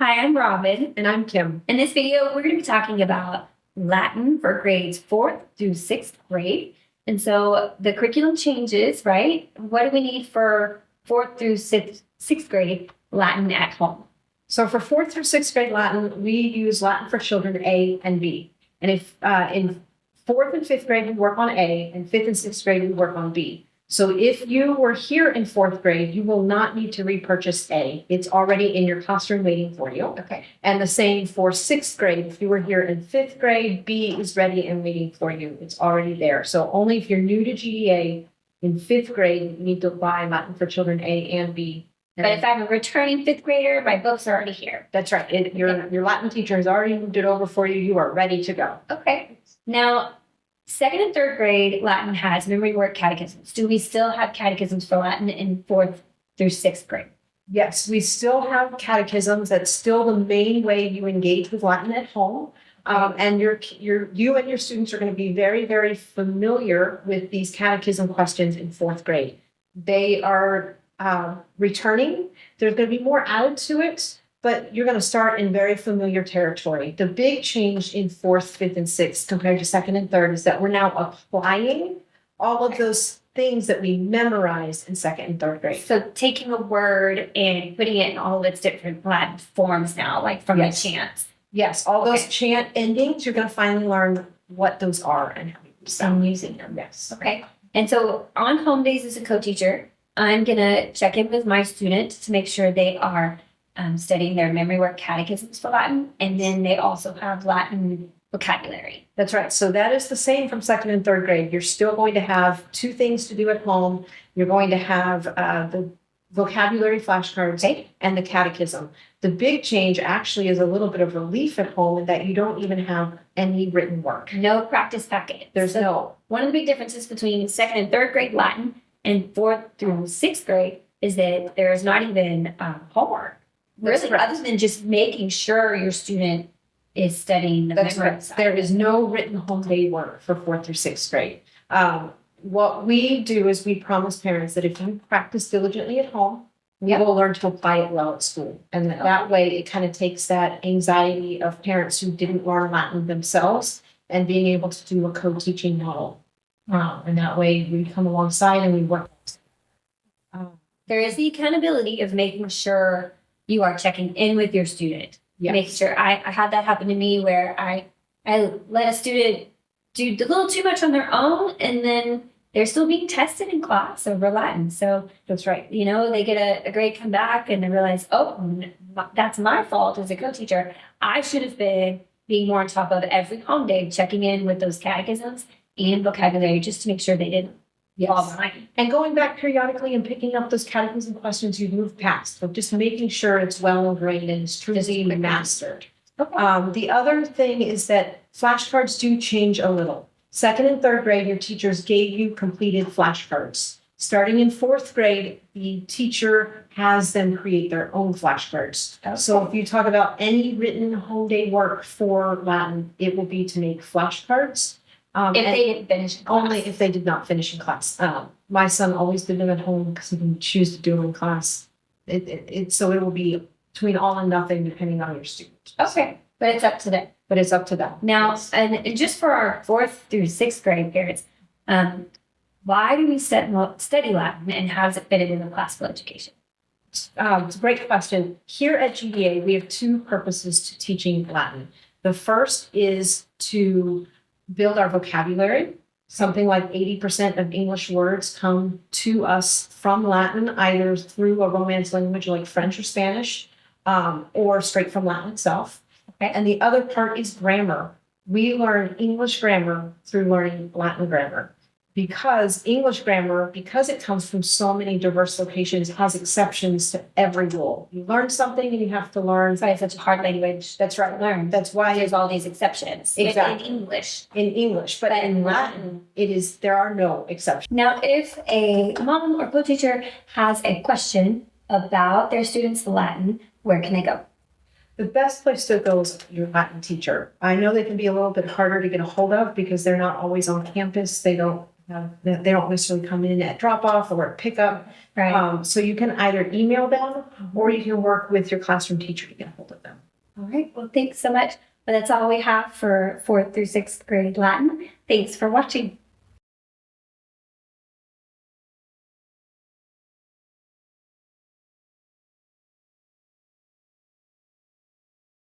Hi, I'm Robin. And I'm Kim. In this video, we're going to be talking about Latin for grades 4th through 6th grade. And so the curriculum changes, right? What do we need for 4th through 6th grade Latin at home? So for 4th through 6th grade Latin, we use Latin for Children A and B. And if in 4th and 5th grade, we work on A, and 5th and 6th grade, we work on B. So if you were here in 4th grade, you will not need to repurchase A. It's already in your classroom waiting for you. Okay. And the same for 6th grade. If you were here in 5th grade, B is ready and waiting for you. It's already there. So only if you're new to GEA in 5th grade, you need to buy Latin for Children A and B. But if I'm a returning 5th grader, my books are already here. That's right. Your Latin teacher has already moved it over for you. You are ready to go. Okay. Now, 2nd and 3rd grade Latin has memory work catechisms. Do we still have catechisms for Latin in 4th through 6th grade? Yes, we still have catechisms. That's still the main way you engage with Latin at home. And you and your students are going to be very, very familiar with these catechism questions in 4th grade. They are returning. There's going to be more added to it, but you're going to start in very familiar territory. The big change in 4th, 5th, and 6th compared to 2nd and 3rd is that we're now applying all of those things that we memorized in 2nd and 3rd grade. So taking a word and putting it in all of its different Latin forms now, like from Yes. the chants. Yes, all those chant endings, you're going to finally learn what those are and how to use them. I'm using them. Yes. Okay. And so on home days as a co-teacher, I'm going to check in with my students to make sure they are studying their memory work catechisms for Latin. And then they also have Latin vocabulary. That's right. So that is the same from 2nd and 3rd grade. You're still going to have two things to do at home. You're going to have the vocabulary flashcards and the catechism. The big change actually is a little bit of relief at home in that you don't even have any written work. No practice packet. There's no. One of the big differences between 2nd and 3rd grade Latin and 4th through 6th grade is that there's not even homework. Really, other than just making sure your student is studying the memory side. There is no written home day work for 4th through 6th grade. What we do is we promise parents that if you practice diligently at home, we will learn to apply it well at school. And that way it kind of takes that anxiety of parents who didn't learn Latin themselves and being able to do a co-teaching model. And that way we come alongside and we work. There is the accountability of making sure you are checking in with your student. Yes. Making sure I had that happen to me where I let a student do a little too much on their own, and then they're still being tested in class over Latin. So That's right. you know, they get a grade come back and they realize, oh, that's my fault as a co-teacher. I should have been being more on top of every home day, checking in with those catechisms and vocabulary just to make sure they didn't fall behind. And going back periodically and picking up those catechism questions you've moved past, but just making sure it's well ingrained and it's truly mastered. Okay. The other thing is that flashcards do change a little. 2nd and 3rd grade, your teachers gave you completed flashcards. Starting in 4th grade, the teacher has them create their own flashcards. Okay. So if you talk about any written home day work for Latin, it will be to make flashcards. If they didn't finish in class. Only if they did not finish in class. My son always did them at home because he didn't choose to do them in class. So it will be between all and nothing depending on your student. Okay, but it's up to them. But it's up to them. Now, Yes. and just for our 4th through 6th grade parents, why do we study Latin and how does it fit into the classical education? It's a great question. Here at GEA, we have two purposes to teaching Latin. The first is to build our vocabulary. Something like 80% of English words come to us from Latin, either through a Romance language like French or Spanish, or straight from Latin itself. Okay. And the other part is grammar. We learn English grammar through learning Latin grammar. Because English grammar, because it comes from so many diverse locations, has exceptions to every rule. You learn something and you have to learn. That's why it's such a hard language. That's right. To learn. That's why There's all these exceptions Exactly. in English. in English, but in Latin, there are no exceptions. Now, if a mom or co-teacher has a question about their students' Latin, where can they go? The best place to go is your Latin teacher. I know they can be a little bit harder to get a hold of because they're not always on campus. They don't necessarily come in at drop off or at pickup. Right. So you can either email them or you can work with your classroom teacher to get a hold of them. All right. Well, thanks so much. But that's all we have for 4th through 6th grade Latin. Thanks for watching.